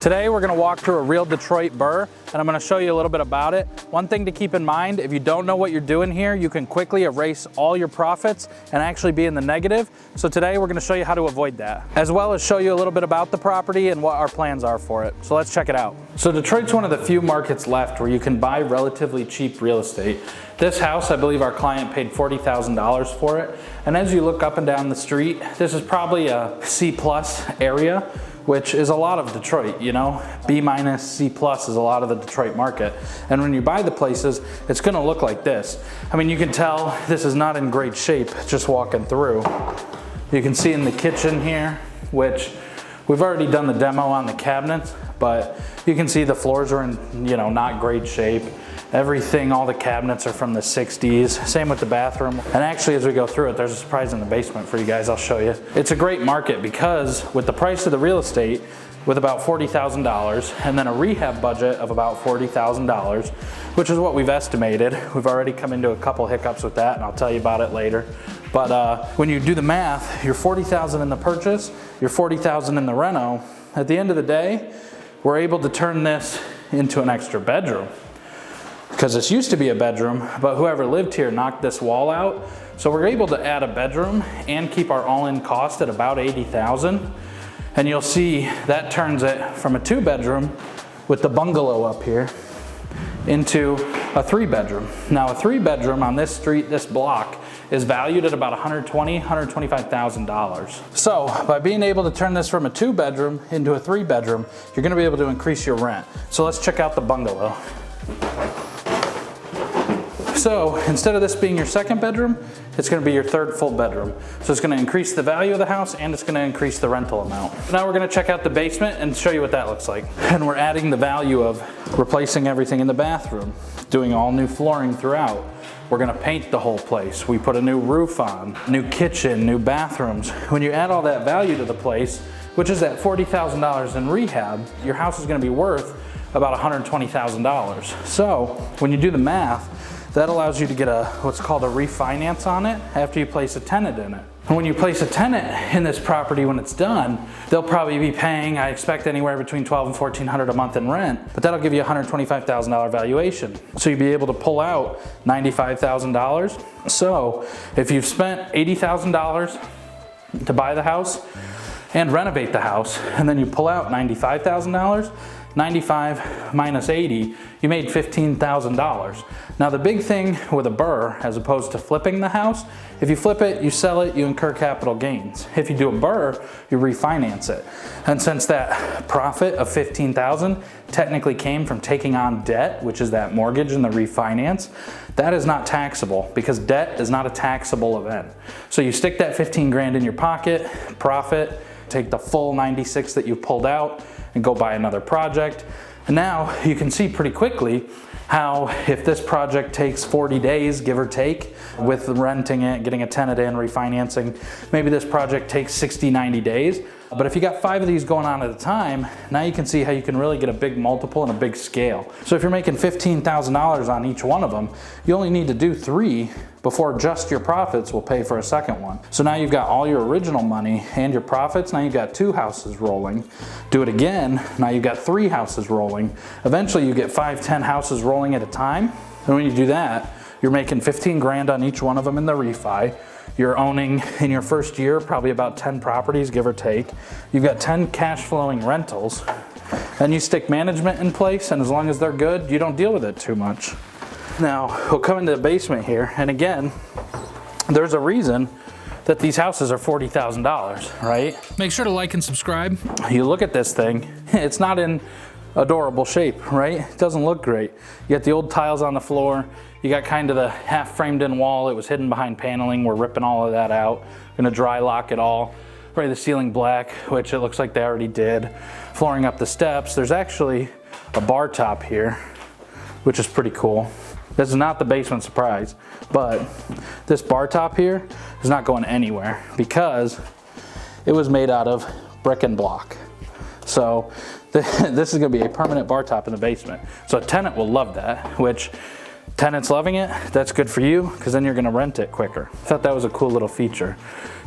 Today we're going to walk through a real Detroit BRRRR and I'm going to show you a little bit about it. One thing to keep in mind, if you don't know what you're doing here, you can quickly erase all your profits and actually be in the negative. So today we're going to show you how to avoid that, as well as show you a little bit about the property and what our plans are for it. So let's check it out. So Detroit's one of the few markets left where you can buy relatively cheap real estate. This house, I believe our client paid $40,000 for it. And as you look up and down the street, this is probably a C+ area, which is a lot of Detroit, you know. B-, C+ is a lot of the Detroit market. And when you buy the places, it's gonna look like this. I mean, you can tell this is not in great shape just walking through. You can see in the kitchen here, which we've already done the demo on the cabinets, but you can see the floors are in, you know, not great shape. Everything, all the cabinets are from the 60s. Same with the bathroom. And actually, as we go through it, there's a surprise in the basement for you guys. I'll show you. It's a great market because with the price of the real estate, with about $40,000 and then a rehab budget of about $40,000, which is what we've estimated. We've already come into a couple hiccups with that, and I'll tell you about it later. But when you do the math, you're $40,000 in the purchase, you're $40,000 in the reno. At the end of the day, we're able to turn this into an extra bedroom. Because this used to be a bedroom, but whoever lived here knocked this wall out. So we're able to add a bedroom and keep our all-in cost at about $80,000. And you'll see that turns it from a 2-bedroom with the bungalow up here into a 3-bedroom. Now a 3-bedroom on this street, this block, is valued at about $120,000, $125,000. So by being able to turn this from a 2-bedroom into a 3-bedroom, you're gonna be able to increase your rent. So let's check out the bungalow. So instead of this being your 2nd bedroom, it's going to be your 3rd full bedroom. So it's going to increase the value of the house and it's going to increase the rental amount. Now we're going to check out the basement and show you what that looks like. And we're adding the value of replacing everything in the bathroom, doing all new flooring throughout. We're going to paint the whole place. We put a new roof on, new kitchen, new bathrooms. When you add all that value to the place, which is at $40,000 in rehab, your house is going to be worth about $120,000. So when you do the math, that allows you to get what's called a refinance on it after you place a tenant in it. And when you place a tenant in this property when it's done, they'll probably be paying, I expect, anywhere between $1,200 and $1,400 a month in rent, but that'll give you a $125,000 valuation. So you'll be able to pull out $95,000. So if you've spent $80,000 to buy the house and renovate the house, and then you pull out $95,000, 95 minus 80, you made $15,000. Now the big thing with a BRRRR, as opposed to flipping the house, if you flip it, you sell it, you incur capital gains. If you do a BRRRR, you refinance it. And since that profit of $15,000 technically came from taking on debt, which is that mortgage and the refinance, that is not taxable because debt is not a taxable event. So you stick that 15 grand in your pocket, profit, take the full 96 that you've pulled out and go buy another project. And now you can see pretty quickly how if this project takes 40 days, give or take, with renting it, getting a tenant in, refinancing, maybe this project takes 60, 90 days. But if you got 5 of these going on at a time, now you can see how you can really get a big multiple and a big scale. So if you're making $15,000 on each one of them, you only need to do 3 before just your profits will pay for a second one. So now you've got all your original money and your profits. Now you've got 2 houses rolling. Do it again, now you've got 3 houses rolling. Eventually you get 5, 10 houses rolling at a time. And when you do that, you're making 15 grand on each one of them in the refi. You're owning in your first year probably about 10 properties, give or take. You've got 10 cash flowing rentals. And you stick management in place, and as long as they're good, you don't deal with it too much. Now, we'll come into the basement here, and again, there's a reason that these houses are $40,000, right? Make sure to like and subscribe. You look at this thing, it's not in adorable shape, right? It doesn't look great. You got the old tiles on the floor. You got kind of the half framed in wall. It was hidden behind paneling. We're ripping all of that out. Gonna dry lock it all. Spray the ceiling black, which it looks like they already did. Flooring up the steps. There's actually a bar top here, which is pretty cool. This is not the basement surprise, but this bar top here is not going anywhere because it was made out of brick and block. So this is gonna be a permanent bar top in the basement. So a tenant will love that, which Tenants loving it, that's good for you because then you're gonna rent it quicker. I thought that was a cool little feature.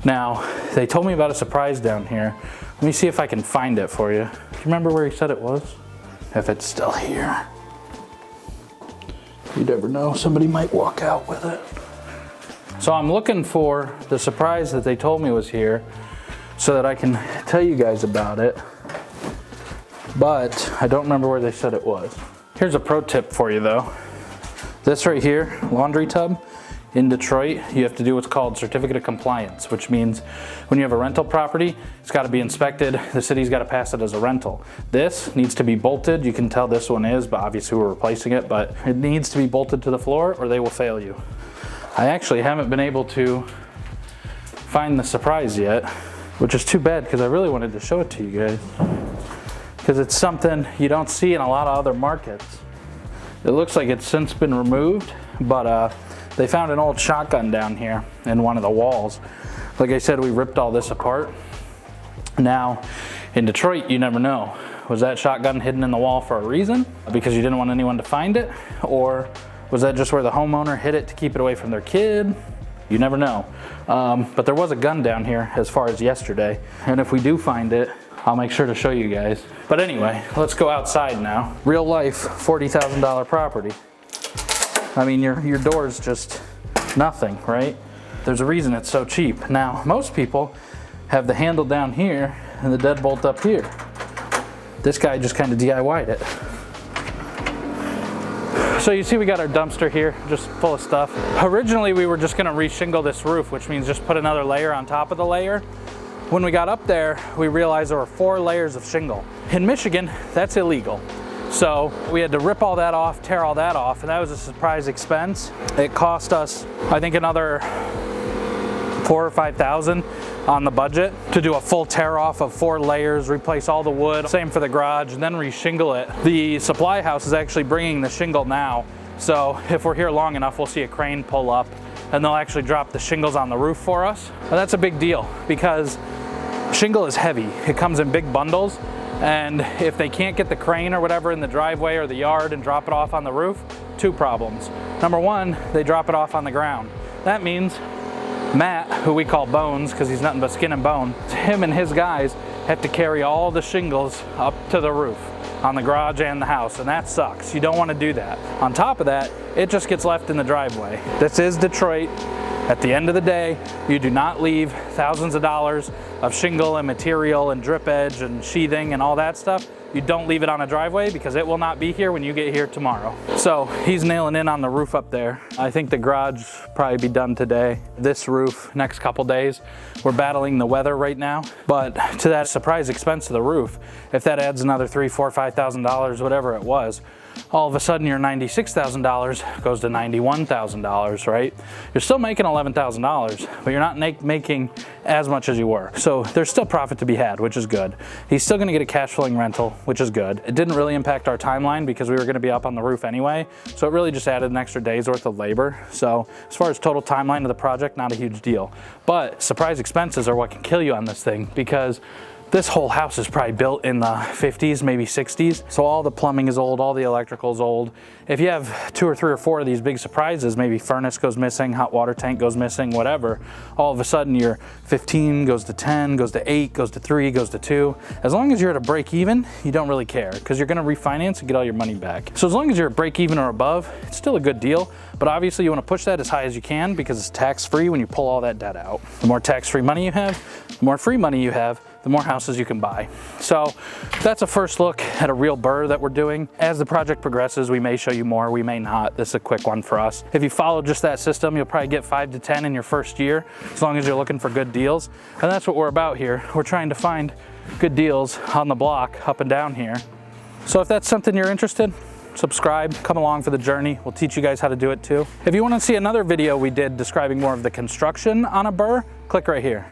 Now, they told me about a surprise down here. Let me see if I can find it for you. Do you remember where he said it was? If it's still here. You never know, somebody might walk out with it. So I'm looking for the surprise that they told me was here so that I can tell you guys about it, but I don't remember where they said it was. Here's a pro tip for you though. This right here, laundry tub, in Detroit, you have to do what's called certificate of compliance, which means when you have a rental property, it's got to be inspected. The city's got to pass it as a rental. This needs to be bolted. You can tell this one is, but obviously we're replacing it, but it needs to be bolted to the floor or they will fail you. I actually haven't been able to find the surprise yet, which is too bad because I really wanted to show it to you guys. Because it's something you don't see in a lot of other markets. It looks like it's since been removed, but they found an old shotgun down here in one of the walls. Like I said, we ripped all this apart. Now, in Detroit, you never know. Was that shotgun hidden in the wall for a reason? Because you didn't want anyone to find it? Or was that just where the homeowner hid it to keep it away from their kid? You never know. But there was a gun down here as far as yesterday. And if we do find it, I'll make sure to show you guys. But anyway, let's go outside now. Real life, $40,000 property. I mean, your door's just nothing, right? There's a reason it's so cheap. Now, most people have the handle down here and the deadbolt up here. This guy just kind of DIY'd it. So you see we got our dumpster here, just full of stuff. Originally, we were just gonna re-shingle this roof, which means just put another layer on top of the layer. When we got up there, we realized there were 4 layers of shingle. In Michigan, that's illegal. So we had to rip all that off, tear all that off, and that was a surprise expense. It cost us, I think, another $4,000 or $5,000 on the budget to do a full tear off of 4 layers, replace all the wood, same for the garage, and then re-shingle it. The supply house is actually bringing the shingle now. So if we're here long enough, we'll see a crane pull up and they'll actually drop the shingles on the roof for us. And that's a big deal because shingle is heavy. It comes in big bundles, and if they can't get the crane or whatever in the driveway or the yard and drop it off on the roof, 2 problems. Number 1, they drop it off on the ground. That means Matt, who we call Bones because he's nothing but skin and bone, him and his guys have to carry all the shingles up to the roof on the garage and the house, and that sucks. You don't want to do that. On top of that, it just gets left in the driveway. This is Detroit. At the end of the day, you do not leave thousands of dollars of shingle and material and drip edge and sheathing and all that stuff. You don't leave it on a driveway because it will not be here when you get here tomorrow. So he's nailing in on the roof up there. I think the garage probably be done today. This roof, next couple days. We're battling the weather right now, but to that surprise expense of the roof, if that adds another $3,000, $4,000, $5,000, whatever it was, all of a sudden your $96,000 goes to $91,000, right? You're still making $11,000, but you're not making as much as you were. So there's still profit to be had, which is good. He's still gonna get a cash flowing rental, which is good. It didn't really impact our timeline because we were gonna be up on the roof anyway. So it really just added an extra day's worth of labor. So as far as total timeline of the project, not a huge deal. But surprise expenses are what can kill you on this thing because this whole house is probably built in the 50s, maybe 60s. So all the plumbing is old, all the electrical is old. If you have 2 or 3 or 4 of these big surprises, maybe furnace goes missing, hot water tank goes missing, whatever, all of a sudden your 15 goes to 10, goes to 8, goes to 3, goes to 2. As long as you're at a break even, you don't really care because you're gonna refinance and get all your money back. So as long as you're at break even or above, it's still a good deal. But obviously you wanna push that as high as you can because it's tax-free when you pull all that debt out. The more tax-free money you have, the more free money you have, the more houses you can buy. So that's a first look at a real BRRRR that we're doing. As the project progresses, we may show you more, we may not. This is a quick one for us. If you follow just that system, you'll probably get 5 to 10 in your first year, as long as you're looking for good deals. And that's what we're about here. We're trying to find good deals on the block, up and down here. So if that's something you're interested, subscribe, come along for the journey. We'll teach you guys how to do it too. If you want to see another video we did describing more of the construction on a BRRRR, click right here.